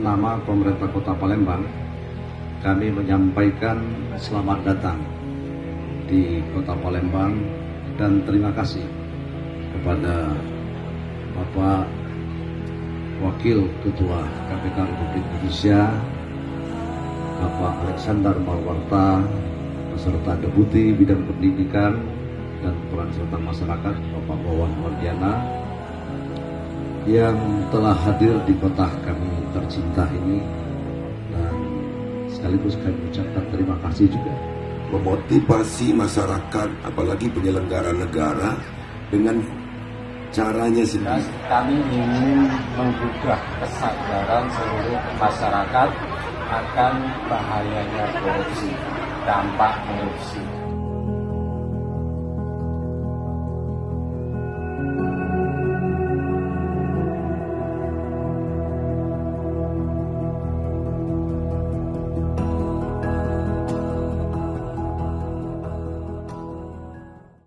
nama pemerintah Kota Palembang, kami menyampaikan selamat datang di Kota Palembang dan terima kasih kepada Bapak Wakil Ketua KPK Republik Indonesia, Bapak Alexander Marwarta, beserta Deputi Bidang Pendidikan dan Peran Serta Masyarakat, Bapak Wawan Wardiana, yang telah hadir di kota kami tercinta ini, dan sekaligus kami ucapkan terima kasih juga. Memotivasi masyarakat, apalagi penyelenggara negara dengan caranya sendiri. Kami ingin menggugah kesadaran seluruh masyarakat akan bahayanya korupsi, dampak korupsi.